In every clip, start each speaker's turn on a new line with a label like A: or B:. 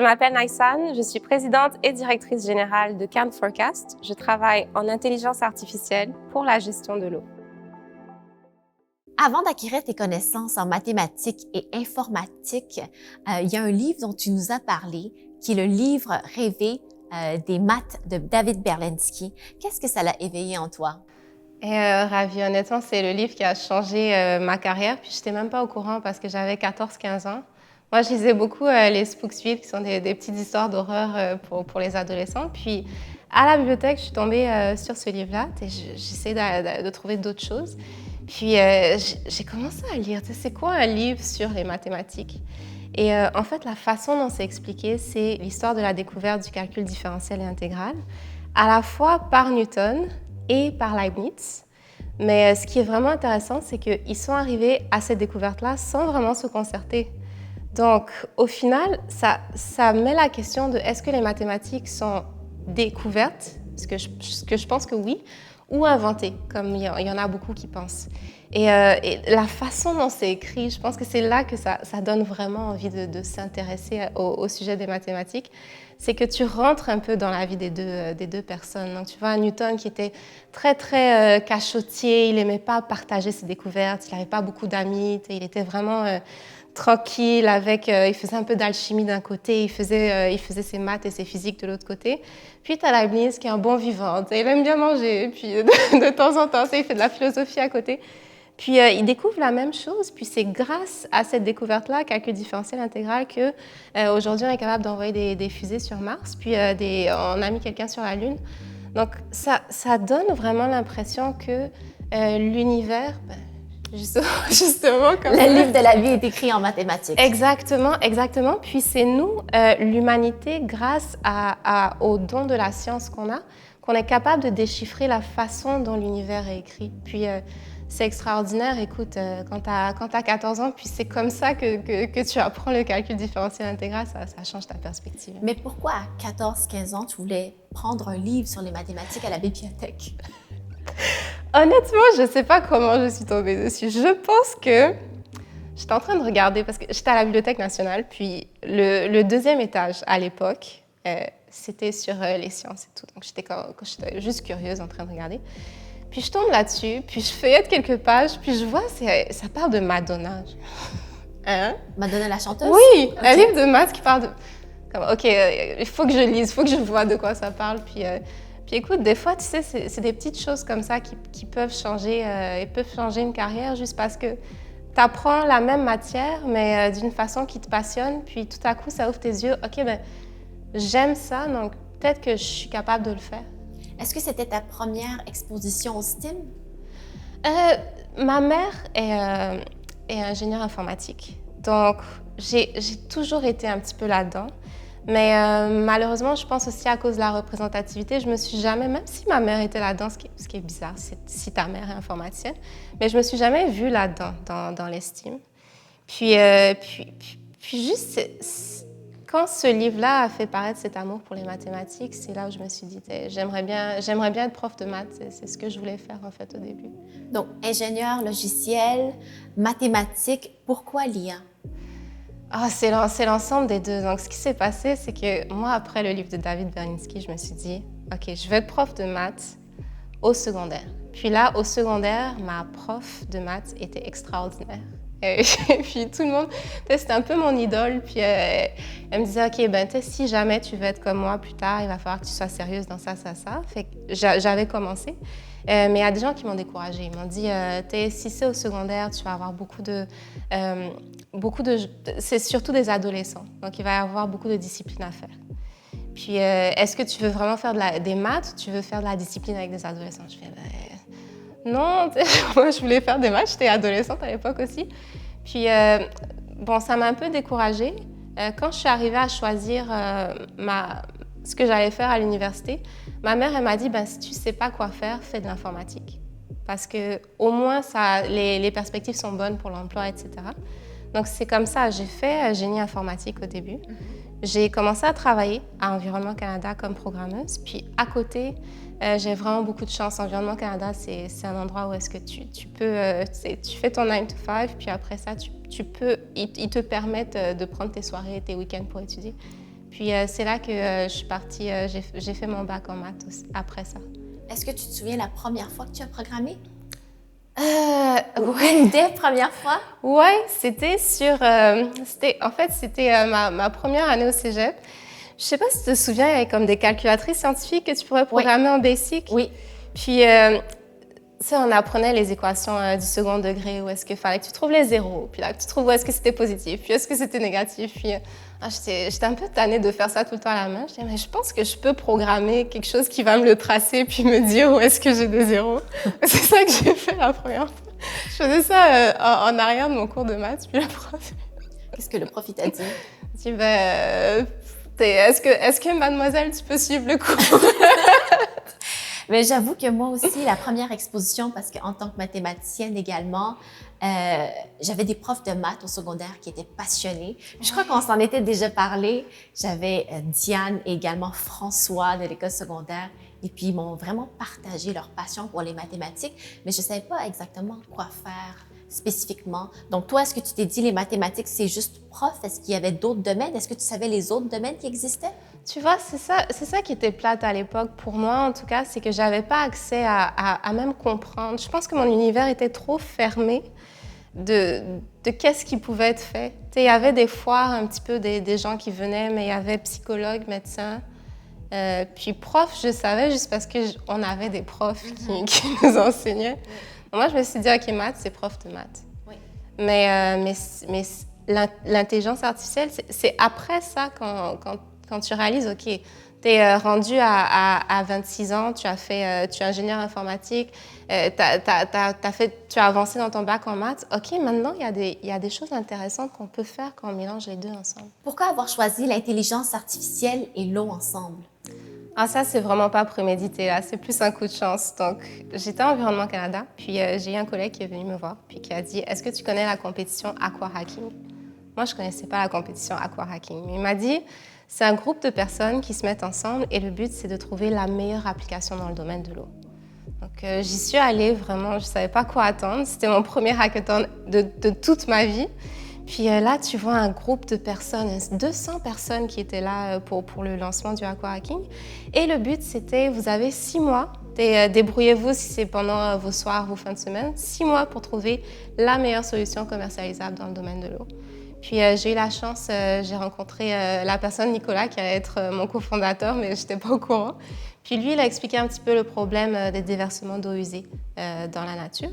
A: m'appelle Naïsan, je suis présidente et directrice générale de Can Forecast. Je travaille en intelligence artificielle pour la gestion de l'eau.
B: Avant d'acquérir tes connaissances en mathématiques et informatique, il y a un livre dont tu nous as parlé, qui est le livre rêvé des maths de David Berlinski. Qu'est-ce que ça l'a éveillé en toi?
A: Ravie, honnêtement, c'est le livre qui a changé ma carrière. Puis je n'étais même pas au courant parce que j'avais 14-15 ans. Moi, je lisais beaucoup les Spooksville, qui sont des petites histoires d'horreur pour les adolescents. Puis à la bibliothèque, je suis tombée sur ce livre-là. J'essayais de trouver d'autres choses. Puis j'ai commencé à lire. C'est quoi un livre sur les mathématiques? Et en fait, la façon dont c'est expliqué, c'est l'histoire de la découverte du calcul différentiel et intégral, à la fois par Newton et par Leibniz. Mais ce qui est vraiment intéressant, c'est qu'ils sont arrivés à cette découverte-là sans vraiment se concerter. Donc, au final, ça met la question de est-ce que les mathématiques sont découvertes, ce que je pense que oui, ou inventées, comme il y en a beaucoup qui pensent. Et la façon dont c'est écrit, je pense que c'est là que ça donne vraiment envie de s'intéresser au sujet des mathématiques. C'est que tu rentres un peu dans la vie des deux personnes. Donc, tu vois, Newton qui était très, très cachotier, il n'aimait pas partager ses découvertes, il n'avait pas beaucoup d'amis, il était vraiment tranquille, il faisait un peu d'alchimie d'un côté, il faisait ses maths et ses physiques de l'autre côté. Puis, tu as Leibniz qui est un bon vivant, il aime bien manger, puis de temps en temps, il fait de la philosophie à côté. Puis, il découvre la même chose, puis c'est grâce à cette découverte-là, calcul différentiel intégral, qu'aujourd'hui, on est capable d'envoyer des fusées sur Mars, puis on a mis quelqu'un sur la Lune. Donc, ça donne vraiment l'impression que l'univers... Justement, comme
B: le livre de la vie est écrit en mathématiques.
A: Exactement, exactement. Puis c'est nous, l'humanité, grâce au don de la science qu'on est capable de déchiffrer la façon dont l'univers est écrit. Puis c'est extraordinaire. Écoute, quand tu as 14 ans, puis c'est comme ça que tu apprends le calcul différentiel intégral, ça change ta perspective.
B: Mais pourquoi à 14-15 ans, tu voulais prendre un livre sur les mathématiques à la bibliothèque?
A: Honnêtement, je ne sais pas comment je suis tombée dessus. Je pense que j'étais en train de regarder, parce que j'étais à la Bibliothèque nationale, puis le deuxième étage, à l'époque, c'était sur les sciences et tout. Donc, j'étais juste curieuse en train de regarder. Puis, je tombe là-dessus, puis je feuillette quelques pages, puis je vois, ça parle de Madonna. Hein?
B: Madonna la chanteuse?
A: Oui,
B: okay.
A: Un livre de maths qui parle de... OK, il faut que je lise, il faut que je vois de quoi ça parle, puis écoute, des fois, tu sais, c'est des petites choses comme ça qui peuvent changer une carrière juste parce que tu apprends la même matière, mais d'une façon qui te passionne, puis tout à coup, ça ouvre tes yeux. OK, ben j'aime ça, donc peut-être que je suis capable de le faire.
B: Est-ce que c'était ta première exposition au STEM?
A: Ma mère est ingénieure informatique, donc j'ai toujours été un petit peu là-dedans. Mais malheureusement, je pense aussi à cause de la représentativité, je me suis jamais, même si ma mère était là-dedans, ce qui est bizarre, si ta mère est informaticienne, mais je me suis jamais vue là-dedans, dans l'estime. Puis juste, quand ce livre-là a fait paraître cet amour pour les mathématiques, c'est là où je me suis dit, j'aimerais bien être prof de maths, c'est ce que je voulais faire en fait au début.
B: Donc, ingénieur logiciel, mathématiques, pourquoi l'IA?
A: C'est l'ensemble des deux. Donc, ce qui s'est passé, c'est que moi, après le livre de David Berlinski, je me suis dit, OK, je vais être prof de maths au secondaire. Puis là, au secondaire, ma prof de maths était extraordinaire. Et puis tout le monde, c'était un peu mon idole. Puis elle me disait, OK, ben si jamais tu veux être comme moi plus tard, il va falloir que tu sois sérieuse dans ça. Fait que j'avais commencé. Mais il y a des gens qui m'ont découragée. Ils m'ont dit, si c'est au secondaire, tu vas avoir beaucoup de... c'est surtout des adolescents. Donc, il va y avoir beaucoup de disciplines à faire. Puis, est-ce que tu veux vraiment faire des maths ou tu veux faire de la discipline avec des adolescents? Je fais, non, moi, je voulais faire des maths. J'étais adolescente à l'époque aussi. Puis, ça m'a un peu découragée. Quand je suis arrivée à choisir ce que j'allais faire à l'université, ma mère, elle m'a dit, si tu ne sais pas quoi faire, fais de l'informatique. Parce qu'au moins, les perspectives sont bonnes pour l'emploi, etc. Donc, c'est comme ça. J'ai fait génie informatique au début. J'ai commencé à travailler à Environnement Canada comme programmeuse. Puis, à côté, j'ai vraiment beaucoup de chance. Environnement Canada, c'est un endroit où est-ce que tu peux... tu fais ton 9 to 5, puis après ça, ils te permettent de prendre tes soirées et tes week-ends pour étudier. Puis c'est là que je suis partie, j'ai fait mon bac en maths aussi, après ça.
B: Est-ce que tu te souviens la première fois que tu as programmé?
A: Ouais.
B: Une des premières fois?
A: Ouais, c'était ma première année au cégep. Je sais pas si tu te souviens, il y avait comme des calculatrices scientifiques que tu pourrais programmer en basic.
B: Oui.
A: Puis, tu sais, on apprenait les équations du second degré, où est-ce qu'il fallait que tu trouves les zéros, puis là, que tu trouves où est-ce que c'était positif, puis où est-ce que c'était négatif. Puis, j'étais un peu tannée de faire ça tout le temps à la main. Je disais, mais je pense que je peux programmer quelque chose qui va me le tracer, puis me dire où est-ce que j'ai des zéros. C'est ça que j'ai fait la première fois. Je faisais ça en arrière de mon cours de maths, puis le prof...
B: Qu'est-ce que le prof t'a dit?
A: Il dit, est-ce que mademoiselle, tu peux suivre le cours?
B: Mais j'avoue que moi aussi, la première exposition, parce qu'en tant que mathématicienne également, j'avais des profs de maths au secondaire qui étaient passionnés. Je crois qu'on s'en était déjà parlé. J'avais Diane et également François de l'école secondaire. Et puis, ils m'ont vraiment partagé leur passion pour les mathématiques, mais je ne savais pas exactement quoi faire spécifiquement. Donc, toi, est-ce que tu t'es dit les mathématiques, c'est juste prof? Est-ce qu'il y avait d'autres domaines? Est-ce que tu savais les autres domaines qui existaient?
A: Tu vois, c'est ça qui était plate à l'époque, pour moi en tout cas, c'est que j'avais pas accès à même comprendre. Je pense que mon univers était trop fermé de qu'est-ce qui pouvait être fait. Tu sais, il y avait des foires, un petit peu des gens qui venaient, mais il y avait psychologues, médecins. Puis profs, je savais juste parce qu'on avait des profs qui nous enseignaient. Moi, je me suis dit, OK, maths, c'est prof de maths.
B: Oui.
A: Mais l'intelligence artificielle, c'est après ça quand tu réalises, OK, tu es rendu à 26 ans, tu es ingénieur informatique, tu as avancé dans ton bac en maths. OK, maintenant, il y a des choses intéressantes qu'on peut faire quand on mélange les deux ensemble.
B: Pourquoi avoir choisi l'intelligence artificielle et l'eau ensemble?
A: Ah, ça, c'est vraiment pas prémédité, là. C'est plus un coup de chance. Donc, j'étais à Environnement Canada, puis j'ai eu un collègue qui est venu me voir, puis qui a dit, est-ce que tu connais la compétition Aqua Hacking? Moi, je connaissais pas la compétition Aqua Hacking, mais il m'a dit, c'est un groupe de personnes qui se mettent ensemble et le but, c'est de trouver la meilleure application dans le domaine de l'eau. Donc, j'y suis allée vraiment, je savais pas quoi attendre. C'était mon premier hackathon de toute ma vie. Puis là, tu vois un groupe de personnes, 200 personnes qui étaient là pour le lancement du Aqua Hacking. Et le but, c'était, vous avez 6 mois, débrouillez-vous si c'est pendant vos soirs, vos fins de semaine, 6 mois pour trouver la meilleure solution commercialisable dans le domaine de l'eau. Puis j'ai eu la chance, j'ai rencontré la personne, Nicolas, qui allait être mon cofondateur, mais je n'étais pas au courant. Puis lui, il a expliqué un petit peu le problème des déversements d'eau usée dans la nature.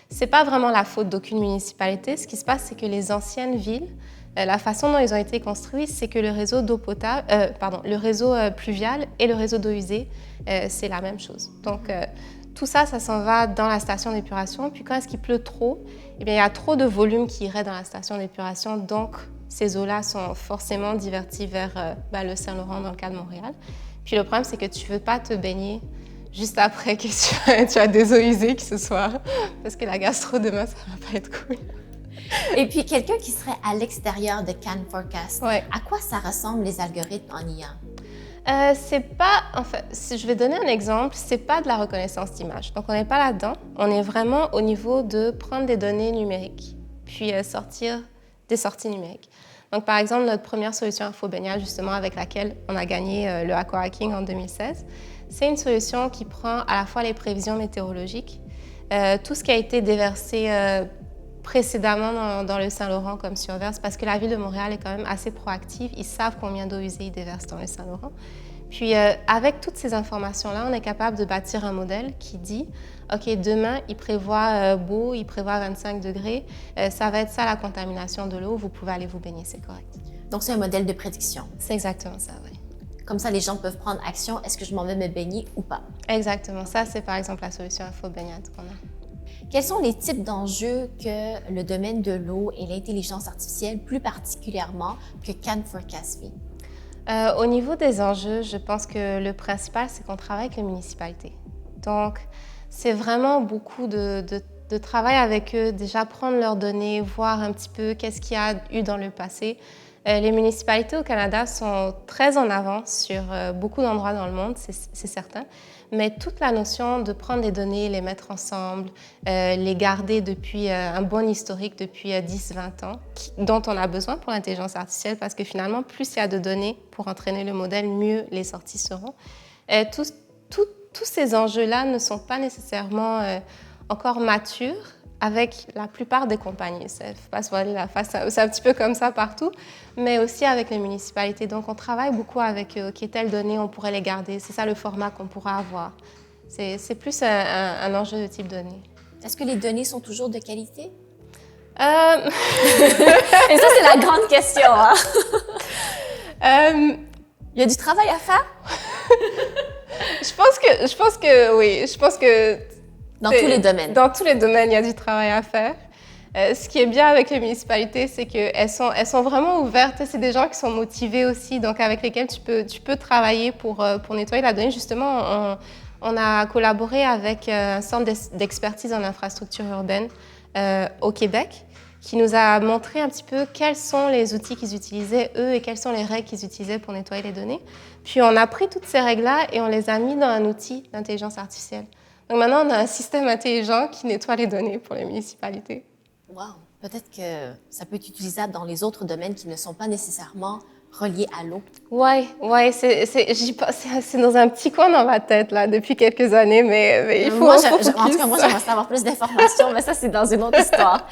A: C'est pas vraiment la faute d'aucune municipalité. Ce qui se passe, c'est que les anciennes villes, la façon dont ils ont été construits, c'est que le réseau d'eau potable, le réseau pluvial et le réseau d'eau usée, c'est la même chose. Donc tout ça, ça s'en va dans la station d'épuration. Puis quand est-ce qu'il pleut trop, eh bien, il y a trop de volume qui irait dans la station d'épuration. Donc ces eaux-là sont forcément diverties vers le Saint-Laurent dans le cas de Montréal. Puis le problème, c'est que tu ne veux pas te baigner juste après que tu as des eaux usées qui se soient... Parce que la gastro demain, ça ne va pas être cool.
B: Et puis, quelqu'un qui serait à l'extérieur de Can4Cast,
A: ouais.
B: À quoi ça ressemble les algorithmes en IA?
A: C'est pas... En fait, si je vais donner un exemple, c'est pas de la reconnaissance d'image. Donc, on n'est pas là-dedans. On est vraiment au niveau de prendre des données numériques, puis sortir des sorties numériques. Donc, par exemple, notre première solution InfoBaignade, justement, avec laquelle on a gagné le Aqua Hacking en 2016, c'est une solution qui prend à la fois les prévisions météorologiques, tout ce qui a été déversé précédemment dans le Saint-Laurent comme surverse, parce que la Ville de Montréal est quand même assez proactive. Ils savent combien d'eau usée ils déversent dans le Saint-Laurent. Puis, avec toutes ces informations-là, on est capable de bâtir un modèle qui dit OK, demain, il prévoit beau, il prévoit 25 degrés, ça va être ça la contamination de l'eau, vous pouvez aller vous baigner, c'est correct.
B: Donc, c'est un modèle de prédiction.
A: C'est exactement ça, oui.
B: Comme ça, les gens peuvent prendre action. Est-ce que je m'en vais me baigner ou pas?
A: Exactement. Ça, c'est par exemple la solution InfoBaignade qu'on a.
B: Quels sont les types d'enjeux que le domaine de l'eau et l'intelligence artificielle, plus particulièrement, que Can4Cast vit?
A: Au niveau des enjeux, je pense que le principal, c'est qu'on travaille avec les municipalités. Donc, c'est vraiment beaucoup de travail avec eux, déjà prendre leurs données, voir un petit peu qu'est-ce qu'il y a eu dans le passé. Les municipalités au Canada sont très en avance sur beaucoup d'endroits dans le monde, c'est certain. Mais toute la notion de prendre les données, les mettre ensemble, les garder depuis un bon historique depuis 10-20 ans, dont on a besoin pour l'intelligence artificielle, parce que finalement, plus il y a de données pour entraîner le modèle, mieux les sorties seront. Tous ces enjeux-là ne sont pas nécessairement encore matures avec la plupart des compagnies. Il ne faut pas se voiler la face, c'est un petit peu comme ça partout, mais aussi avec les municipalités. Donc, on travaille beaucoup avec eux. OK, telles données, on pourrait les garder. C'est ça le format qu'on pourra avoir. C'est plus un enjeu de type données.
B: Est-ce que les données sont toujours de qualité?
A: Et
B: ça, c'est la grande question. Hein? Il y a du travail à faire?
A: Je pense que oui. Je pense que
B: dans tous les domaines.
A: Dans tous les domaines, il y a du travail à faire. Ce qui est bien avec les municipalités, c'est qu'elles sont vraiment ouvertes. C'est des gens qui sont motivés aussi, donc avec lesquels tu peux travailler pour nettoyer la donnée. Justement, on a collaboré avec un centre d'expertise en infrastructure urbaine au Québec, qui nous a montré un petit peu quels sont les outils qu'ils utilisaient, eux, et quelles sont les règles qu'ils utilisaient pour nettoyer les données. Puis on a pris toutes ces règles-là et on les a mis dans un outil d'intelligence artificielle. Donc maintenant, on a un système intelligent qui nettoie les données pour les municipalités.
B: Wow! Peut-être que ça peut être utilisable dans les autres domaines qui ne sont pas nécessairement reliés à l'eau.
A: Ouais, c'est dans un petit coin dans ma tête là depuis quelques années, mais il faut.
B: En tout cas, moi, j'aimerais savoir plus d'informations, mais ça, c'est dans une autre histoire.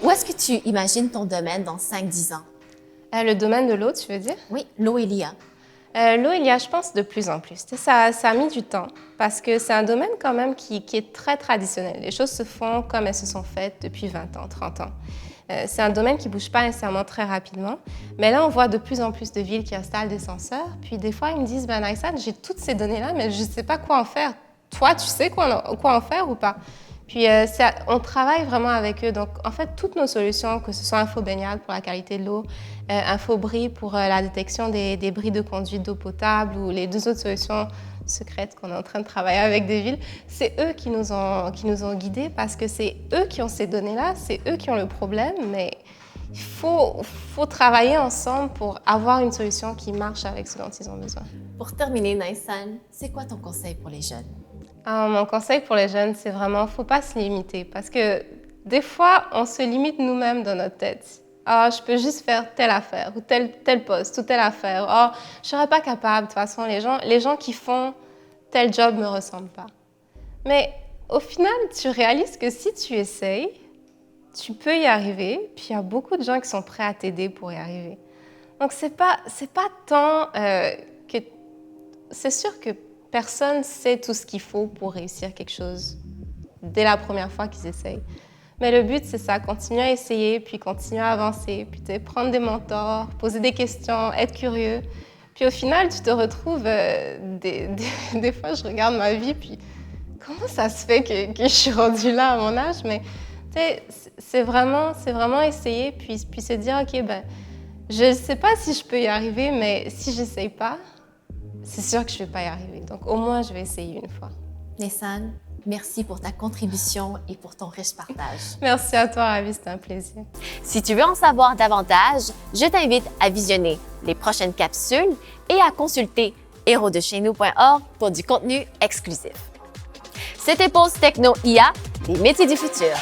B: Où est-ce que tu imagines ton domaine dans 5-10 ans?
A: Le domaine de l'eau, tu veux dire?
B: Oui, l'eau et l'IA.
A: L'eau, il y a, je pense, de plus en plus. Ça a mis du temps parce que c'est un domaine quand même qui est très traditionnel. Les choses se font comme elles se sont faites depuis 20 ans, 30 ans. C'est un domaine qui ne bouge pas nécessairement très rapidement. Mais là, on voit de plus en plus de villes qui installent des senseurs. Puis des fois, ils me disent, ben Naïsan, j'ai toutes ces données-là, mais je ne sais pas quoi en faire. Toi, tu sais quoi en faire ou pas? Puis on travaille vraiment avec eux. Donc, en fait, toutes nos solutions, que ce soit InfoBaignade pour la qualité de l'eau, InfoBris pour la détection des bris de conduite d'eau potable ou les deux autres solutions secrètes qu'on est en train de travailler avec des villes, c'est eux qui nous ont guidés parce que c'est eux qui ont ces données-là, c'est eux qui ont le problème, mais il faut travailler ensemble pour avoir une solution qui marche avec ce dont ils ont besoin.
B: Pour terminer, Naïsan, c'est quoi ton conseil pour les jeunes?
A: Mon conseil pour les jeunes, c'est vraiment, faut pas se limiter parce que des fois, on se limite nous-mêmes dans notre tête. Je peux juste faire telle affaire ou tel poste ou telle affaire. Je serais pas capable. De toute façon, les gens qui font tel job me ressemblent pas. Mais au final, tu réalises que si tu essayes, tu peux y arriver. Puis il y a beaucoup de gens qui sont prêts à t'aider pour y arriver. Donc c'est pas tant que c'est sûr que personne sait tout ce qu'il faut pour réussir quelque chose dès la première fois qu'ils essayent. Mais le but, c'est ça, continuer à essayer, puis continuer à avancer, puis prendre des mentors, poser des questions, être curieux. Puis au final, tu te retrouves, des fois, je regarde ma vie, puis comment ça se fait que je suis rendue là à mon âge? Mais c'est vraiment essayer, puis se dire, OK, je ne sais pas si je peux y arriver, mais si je n'essaye pas, c'est sûr que je ne vais pas y arriver. Donc, au moins, je vais essayer une fois.
B: Naïsan, merci pour ta contribution et pour ton riche partage.
A: Merci à toi, Ravi, c'était un plaisir.
B: Si tu veux en savoir davantage, je t'invite à visionner les prochaines capsules et à consulter héros-de-chez-nous.org pour du contenu exclusif. C'était Pause Techno IA, les métiers du futur.